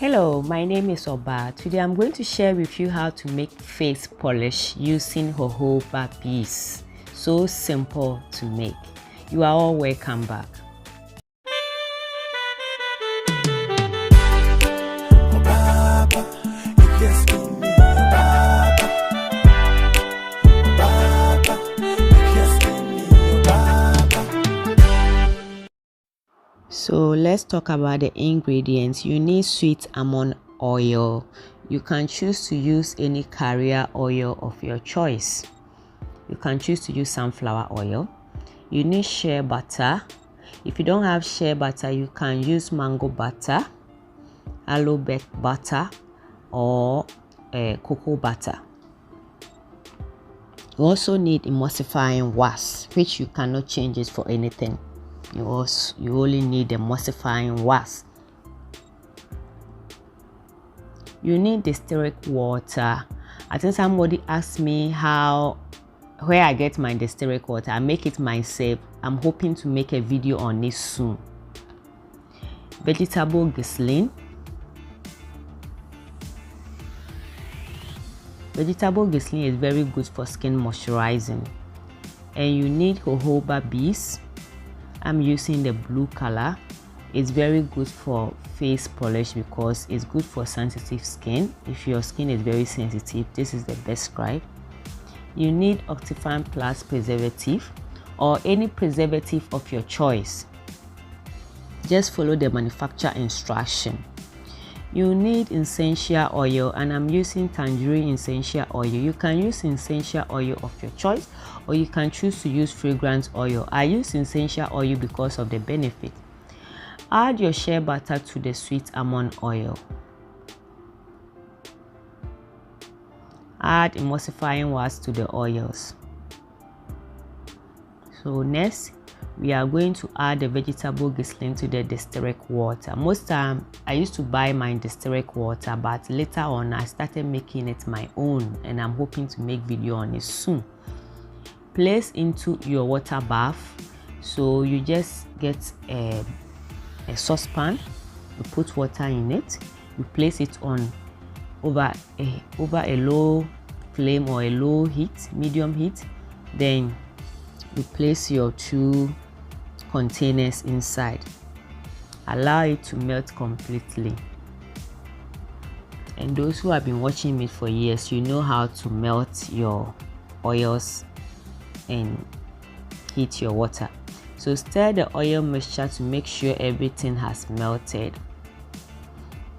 Hello, my name is Oba. Today I'm going to share with you how to make face polish using jojoba beads. So simple to make. You are all welcome back. So let's talk about the ingredients. You need sweet almond oil. You can choose to use any carrier oil of your choice. You can choose to use sunflower oil. You need shea butter. If you don't have shea butter, you can use mango butter, aloe butter, or cocoa butter. You also need emulsifying wax, which you cannot change it for anything. You only need emulsifying wax. You need distilled water. I think somebody asked me where I get my distilled water. I make it myself. I'm hoping to make a video on this soon. Vegetable glycerine. Vegetable glycerine is very good for skin moisturizing. And you need jojoba beads. I'm using the blue color. It's very good for face polish because it's good for sensitive skin. If your skin is very sensitive, this is the best type. You need Optiphen plus preservative or any preservative of your choice. Just follow the manufacturer instruction. You need essential oil, and I'm using Tangerine Essential Oil. You can use essential oil of your choice, or you can choose to use fragrance oil. I use essential oil because of the benefit. Add your shea butter to the sweet almond oil. Add emulsifying wax to the oils. So next, we are going to add the vegetable glycerine to the distilled water. Most time I used to buy my distilled water, but later on I started making it my own, and I'm hoping to make video on it soon. Place into your water bath. So you just get a saucepan, you put water in it, you place it on over a low flame or a low heat, medium heat. Then you place your 2 containers inside. Allow it to melt completely. And those who have been watching me for years, you know how to melt your oils and heat your water. So stir the oil mixture to make sure everything has melted.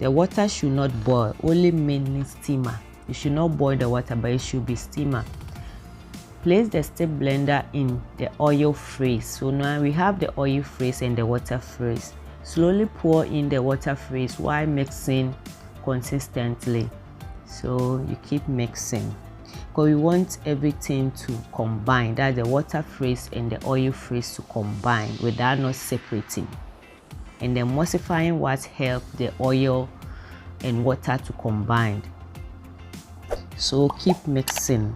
The water should not boil, only mainly steamer. You should not boil the water, but it should be steamer. Place the step blender in the oil freeze. So now we have the oil freeze and the water freeze. Slowly pour in the water freeze while mixing consistently. So you keep mixing, because we want everything to combine. That the water freeze and the oil freeze to combine without not separating. And the emulsifying wax help the oil and water to combine. So keep mixing.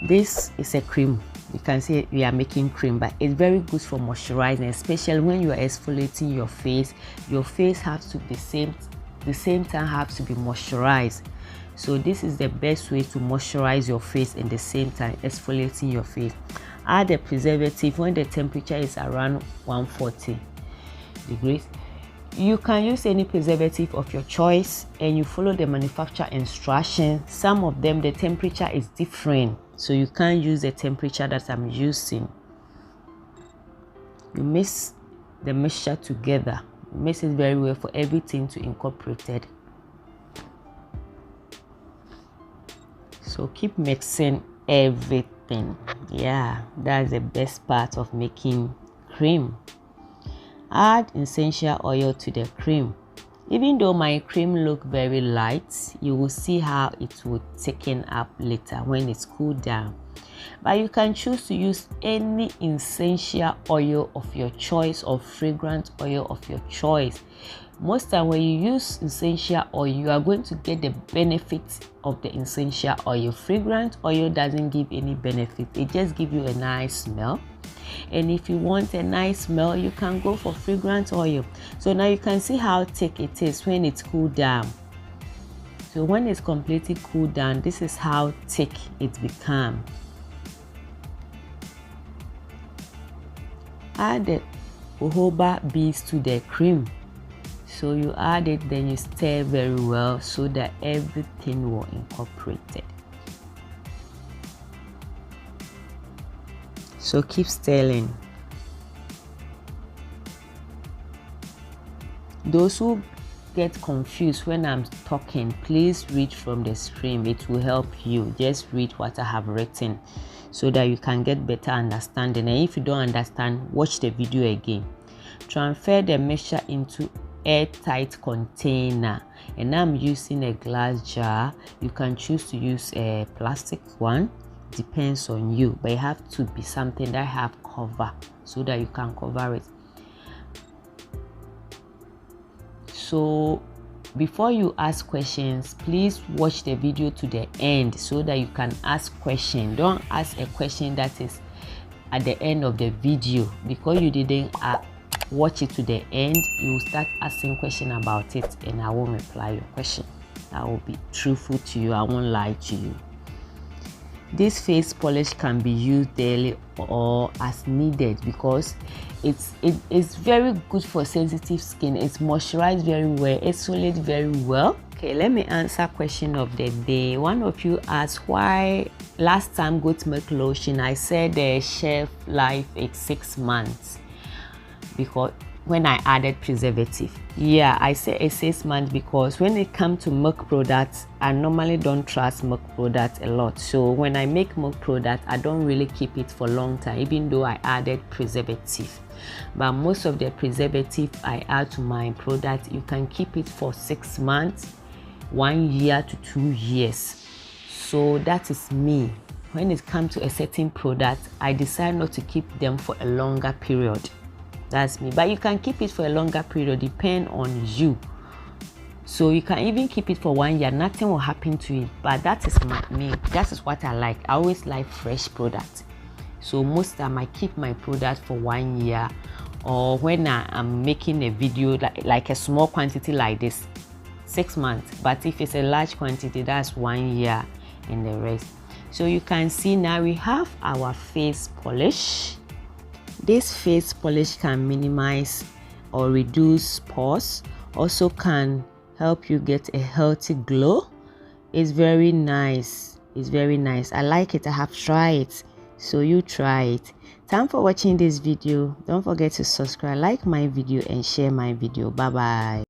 This is a cream. You can see we are making cream, but it's very good for moisturizing, especially when you are exfoliating your face. Your face has to the same time has to be moisturized. So this is the best way to moisturize your face and the same time exfoliating your face. Add the preservative when the temperature is around 140 degrees. You can use any preservative of your choice, and you follow the manufacturer instructions. Some of them, the temperature is different, so you can't use the temperature that I'm using. You mix the mixture together. Mix it very well for everything to incorporate it. So keep mixing everything. Yeah, that's the best part of making cream. Add essential oil to the cream. Even though my cream look very light, you will see how it will thicken up later when it's cooled down. But you can choose to use any essential oil of your choice or fragrance oil of your choice. Most time when you use essential oil, you are going to get the benefits of the essential oil. Fragrance oil doesn't give any benefit. It just gives you a nice smell. And if you want a nice smell, you can go for fragrance oil. So now you can see how thick it is when it's cooled down. So when it's completely cooled down, this is how thick it becomes. Add the jojoba beads to the cream. So you add it, then you stir very well so that everything will incorporate it. So keep stirring. Those who get confused when I'm talking, please read from the stream. It will help you. Just read what I have written so that you can get better understanding. And if you don't understand, watch the video again. Transfer the mixture into airtight container, and I'm using a glass jar. You can choose to use a plastic one, depends on you, but it have to be something that have cover so that you can cover it. So before you ask questions, please watch the video to the end so that you can ask questions. Don't ask a question that is at the end of the video, because you didn't watch it to the end. You will start asking questions about it and I won't reply your question. I will be truthful to you. I won't lie to you. This face polish can be used daily or as needed because it's very good for sensitive skin. It's moisturized very well, exfoliates very well. Okay, let me answer question of the day. One of you asked why last time goat milk lotion I said the shelf life is 6 months because when I added preservative. Yeah, I say it's 6 months because when it comes to milk products, I normally don't trust milk products a lot. So when I make milk products, I don't really keep it for a long time, even though I added preservative. But most of the preservative I add to my product, you can keep it for 6 months, 1 year to 2 years. So that is me. When it comes to a certain product, I decide not to keep them for a longer period. That's me. But you can keep it for a longer period, depend on you. So you can even keep it for 1 year, nothing will happen to it. But that is me. That is what I like. I always like fresh products. So most time I keep my product for 1 year, or when I am making a video like a small quantity like this, 6 months. But if it's a large quantity, that's 1 year and the rest. So you can see now we have our face polish. This face polish can minimize or reduce pores, also can help you get a healthy glow. It's very nice. It's very nice. I like it. I have tried it. So you try it. Thanks for watching this video. Don't forget to subscribe, like my video and share my video. Bye bye.